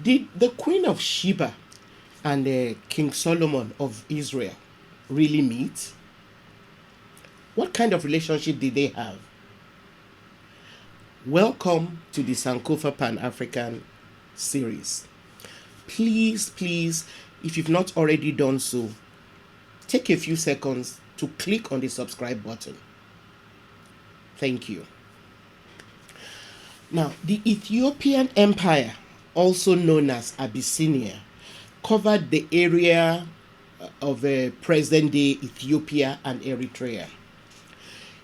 Did the Queen of Sheba and King Solomon of Israel really meet? What kind of relationship did they have? Welcome to the Sankofa Pan African series. Please, if you've not already done so, take a few seconds to click on the subscribe button. Thank you. Now, the Ethiopian Empire, also known as Abyssinia, covered the area of present day Ethiopia and Eritrea.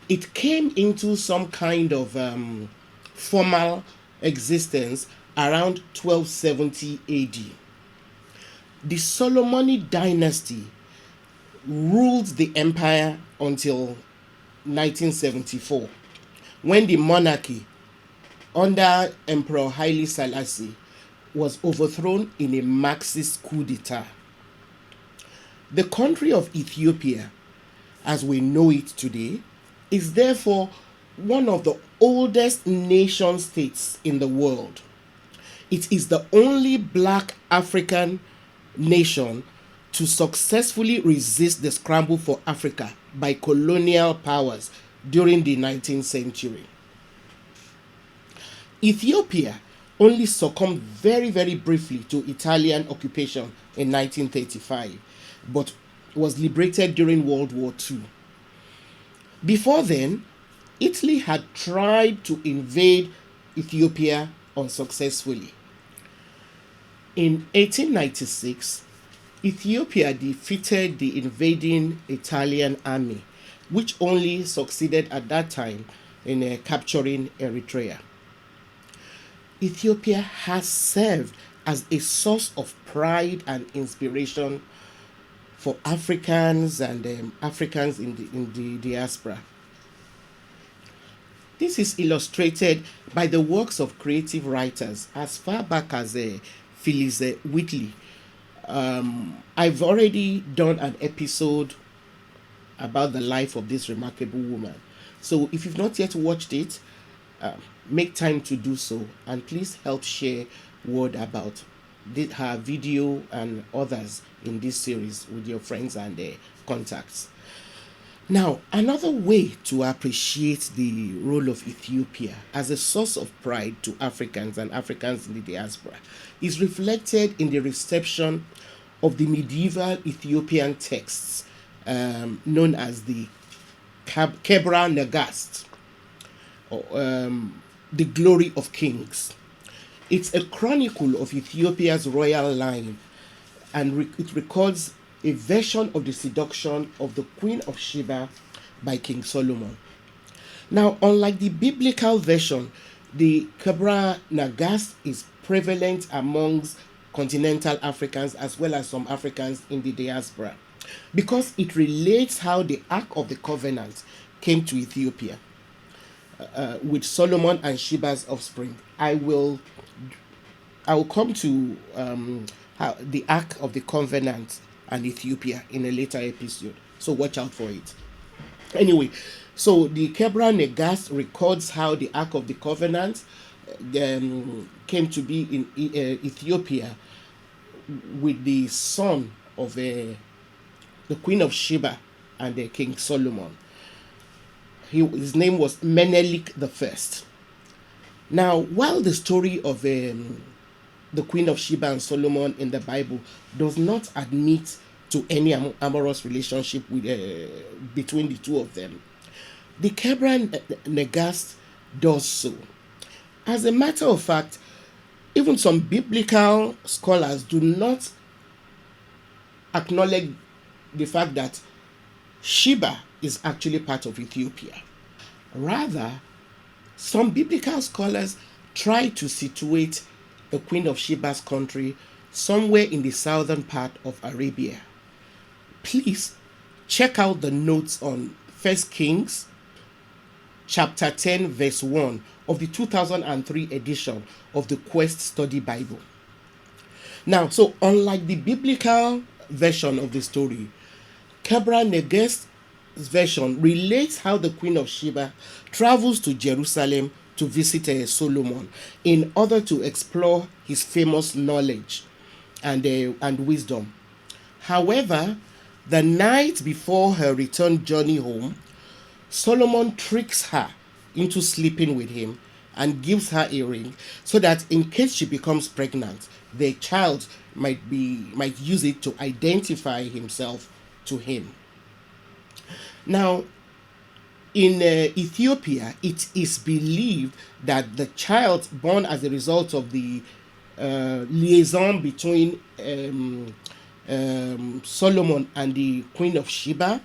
It came into some kind of formal existence around 1270 AD. The Solomonic dynasty ruled the empire until 1974, when the monarchy under Emperor Haile Selassie was overthrown in a Marxist coup d'etat. The country of Ethiopia, as we know it today, is therefore one of the oldest nation states in the world. It is the only black African nation to successfully resist the scramble for Africa by colonial powers during the 19th century. Ethiopia only succumbed very briefly to Italian occupation in 1935, but was liberated during World War II. Before then, Italy had tried to invade Ethiopia unsuccessfully. In 1896, Ethiopia defeated the invading Italian army, which only succeeded at that time in capturing Eritrea. Ethiopia has served as a source of pride and inspiration for Africans and Africans in the diaspora. This is illustrated by the works of creative writers as far back as Phyllis Whitley. I've already done an episode about the life of this remarkable woman. So if you've not yet watched it, make time to do so, and please help share word about her video and others in this series with your friends and contacts. Now, another way to appreciate the role of Ethiopia as a source of pride to Africans and Africans in the diaspora is reflected in the reception of the medieval Ethiopian texts known as the Kebra Nagast, or the Glory of Kings. It's a chronicle of Ethiopia's royal line, and it records a version of the seduction of the Queen of Sheba by King Solomon. Now, unlike the biblical version, the Kebra Nagast is prevalent amongst continental Africans as well as some Africans in the diaspora, because it relates how the Ark of the Covenant came to Ethiopia with Solomon and Sheba's offspring. I will come to how the Ark of the Covenant and Ethiopia in a later episode, so watch out for it. Anyway, so the Kebra Nagast records how the Ark of the Covenant came to be in Ethiopia with the son of the Queen of Sheba and King Solomon. His name was Menelik I. Now, while the story of the Queen of Sheba and Solomon in the Bible does not admit to any amorous relationship between the two of them, the Kebra Nagast does so. As a matter of fact, even some biblical scholars do not acknowledge the fact that Sheba is actually part of Ethiopia. Rather, some biblical scholars try to situate the Queen of Sheba's country somewhere in the southern part of Arabia. Please check out the notes on 1 Kings chapter 10 verse 1 of the 2003 edition of the Quest Study Bible. Now, so unlike the biblical version of the story, Kebra Nagast's version relates how the Queen of Sheba travels to Jerusalem to visit Solomon in order to explore his famous knowledge and wisdom. However, the night before her return journey home, Solomon tricks her into sleeping with him and gives her a ring so that in case she becomes pregnant, the child might use it to identify himself to him. Now, in Ethiopia, it is believed that the child born as a result of the liaison between Solomon and the Queen of Sheba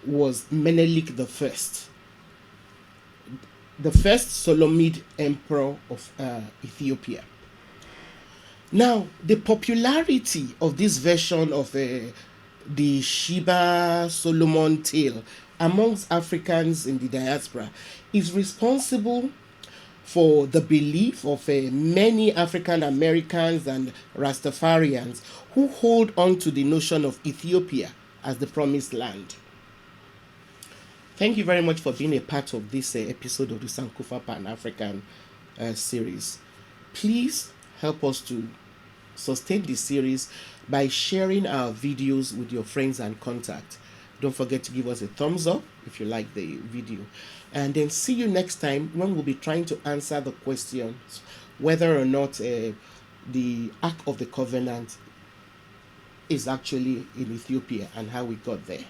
was Menelik the first Solomid emperor of Ethiopia. Now, the popularity of this version of the Sheba Solomon tale amongst Africans in the diaspora is responsible for the belief of many African Americans and Rastafarians who hold on to the notion of Ethiopia as the promised land. Thank you very much for being a part of this episode of the Sankofa Pan African series. Please help us to sustain this series by sharing our videos with your friends and contacts. Don't forget to give us a thumbs up if you like the video. And then see you next time when we'll be trying to answer the questions whether or not the Ark of the Covenant is actually in Ethiopia and how we got there.